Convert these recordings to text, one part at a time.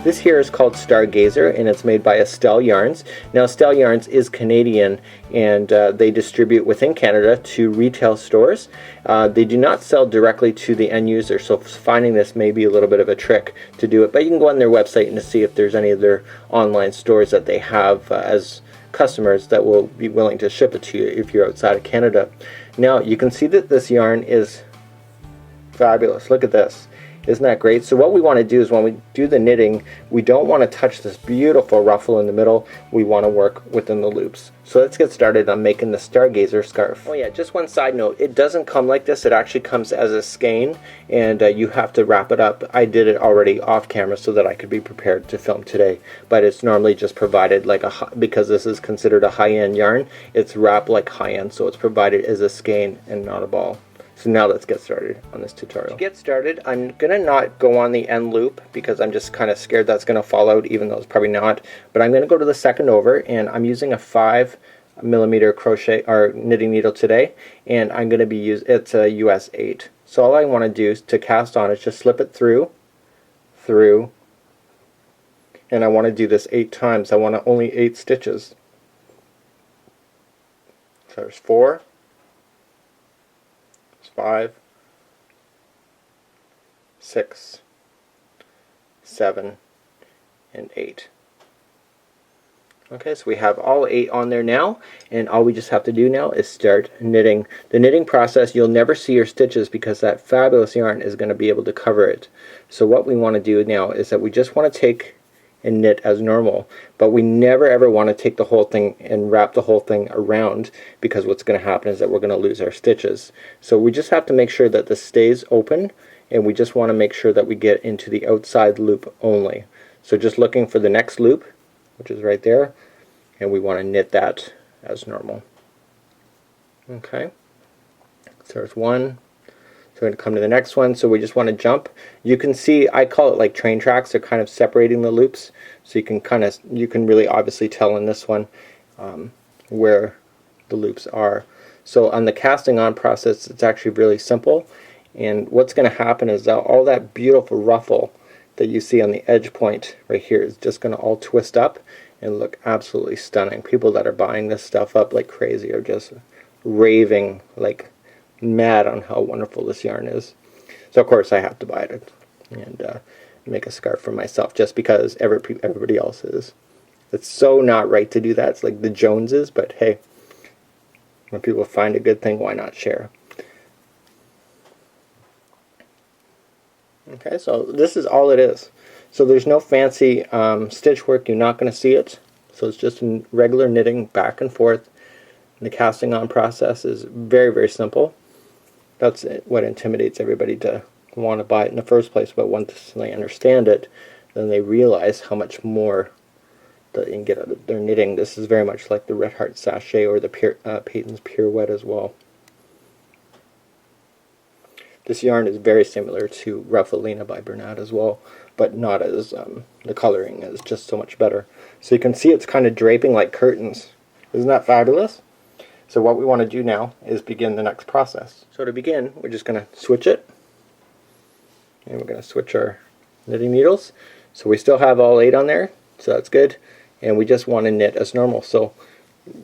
This here is called Stargazer, and it's made by Estelle Yarns. Now Estelle Yarns is Canadian, and they distribute within Canada to retail stores. They do not sell directly to the end user, so finding this may be a little bit of a trick to do it, but you can go on their website and see if there's any of their online stores that they have as customers that will be willing to ship it to you if you're outside of Canada. Now you can see that this yarn is fabulous. Look at this. Isn't that great? So what we want to do is when we do the knitting, we don't want to touch this beautiful ruffle in the middle. We want to work within the loops. So let's get started on making the Stargazer scarf. Oh yeah, just one side note, it doesn't come like this. It actually comes as a skein, and you have to wrap it up. I did it already off camera so that I could be prepared to film today, but it's normally just provided like because this is considered a high-end yarn, it's wrapped like high-end, so it's provided as a skein and not a ball. So now let's get started on this tutorial. To get started, I'm going to not go on the end loop because I'm just kind of scared that's going to fall out, even though it's probably not. But I'm going to go to the second over, and I'm using a 5mm crochet or knitting needle today, and I'm going to be it's a US 8. So all I want to do to cast on is just slip it through, and I want to do this 8 times. I want only 8 stitches. So there's 4. 5, 6, 7, and 8. Okay, so we have all 8 on there now, and all we just have to do now is start knitting. The knitting process, you'll never see your stitches because that fabulous yarn is going to be able to cover it. So what we want to do now is that we just want to take and knit as normal, but we never ever want to take the whole thing and wrap the whole thing around, because what's going to happen is that we're going to lose our stitches. So we just have to make sure that this stays open, and we just want to make sure that we get into the outside loop only. So just looking for the next loop, which is right there, and we want to knit that as normal. Okay, so there's one. So we're going to come to the next one, so we just want to jump. You can see, I call it like train tracks. They're kind of separating the loops, so you can really obviously tell in this one where the loops are. So on the casting on process, it's actually really simple, and what's going to happen is that all that beautiful ruffle that you see on the edge point right here is just going to all twist up and look absolutely stunning. People that are buying this stuff up like crazy are just raving like mad on how wonderful this yarn is. So of course I have to buy it and make a scarf for myself just because everybody else is. It's so not right to do that. It's like the Joneses, but hey, when people find a good thing, why not share? Okay, so this is all it is. So there's no fancy stitch work. You're not going to see it. So it's just regular knitting back and forth. And the casting on process is very, very simple. That's what intimidates everybody to want to buy it in the first place, but once they understand it, then they realize how much more that they can get out of their knitting. This is very much like the Red Heart Sachet or the Peyton's Pirouette as well. This yarn is very similar to Ruffalina by Bernat as well, but not as, the coloring is just so much better. So you can see it's kind of draping like curtains. Isn't that fabulous? So what we want to do now is begin the next process. So to begin, we're just going to switch it, and we're going to switch our knitting needles. So we still have all 8 on there, so that's good, and we just want to knit as normal. So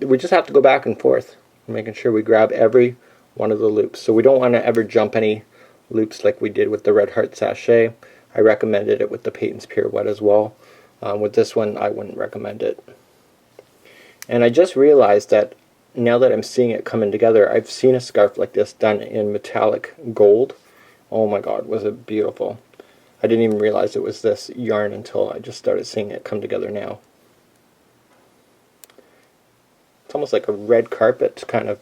we just have to go back and forth, making sure we grab every one of the loops. So we don't want to ever jump any loops like we did with the Red Heart Sachet. I recommended it with the Peyton's Pirouette as well. With this one, I wouldn't recommend it. And I just realized that now that I'm seeing it coming together, I've seen a scarf like this done in metallic gold. Oh my god, was it beautiful. I didn't even realize it was this yarn until I just started seeing it come together now. It's almost like a red carpet kind of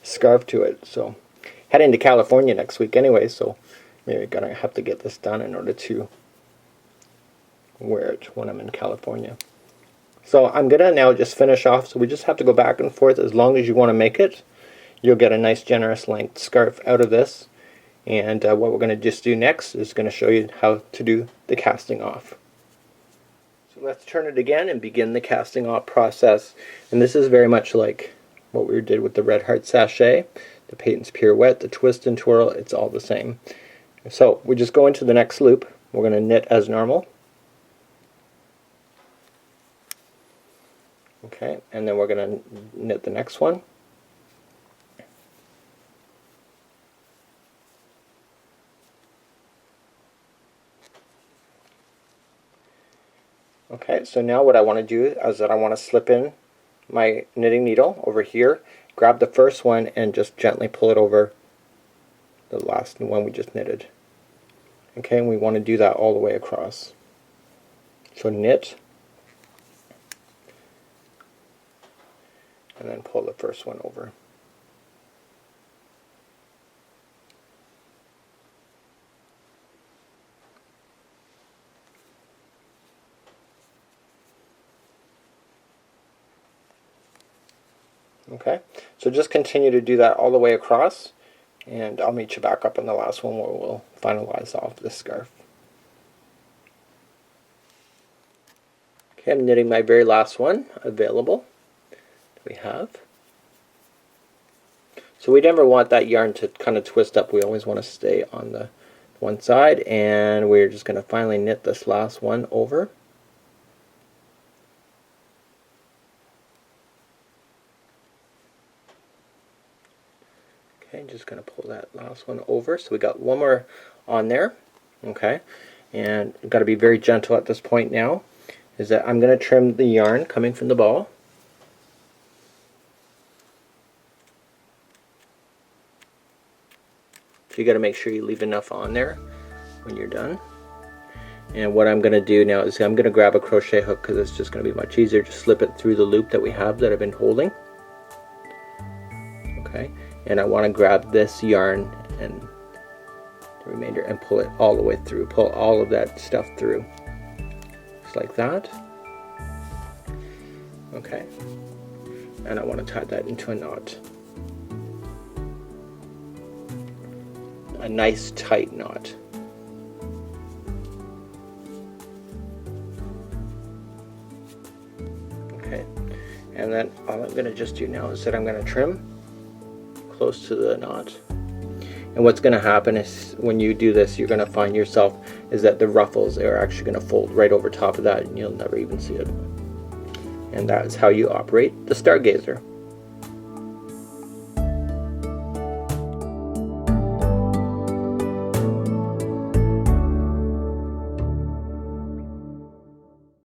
scarf to it. So heading to California next week anyway, so maybe I'm gonna have to get this done in order to wear it when I'm in California. So I'm going to now just finish off, so we just have to go back and forth as long as you want to make it. You'll get a nice generous length scarf out of this. And what we're going to just do next is going to show you how to do the casting off. So let's turn it again and begin the casting off process. And this is very much like what we did with the Red Heart Sachet, the Peyton's Pirouette, the twist and twirl, it's all the same. So we just go into the next loop. We're going to knit as normal. Okay, and then we're going to knit the next one. Okay, so now what I want to do is that I want to slip in my knitting needle over here, grab the first one, and just gently pull it over the last one we just knitted. Okay, and we want to do that all the way across. So knit, and then pull the first one over. Okay, so just continue to do that all the way across, and I'll meet you back up on the last one where we'll finalize off this scarf. Okay, I'm knitting my very last one available. We have. So we never want that yarn to kind of twist up. We always want to stay on the one side, and we're just going to finally knit this last one over. Okay, just going to pull that last one over. So we got one more on there. Okay, and you've got to be very gentle at this point now. Is that I'm going to trim the yarn coming from the ball. So you got to make sure you leave enough on there when you're done. And what I'm going to do now is I'm going to grab a crochet hook because it's just going to be much easier to slip it through the loop that we have that I've been holding. Okay, and I want to grab this yarn and the remainder and pull it all the way through. Pull all of that stuff through. Just like that. Okay, and I want to tie that into a knot. A nice tight knot. Okay, and then all I'm going to just do now is that I'm going to trim close to the knot. And what's going to happen is when you do this, you're going to find yourself is that the ruffles are actually going to fold right over top of that, and you'll never even see it. And that is how you operate the Stargazer.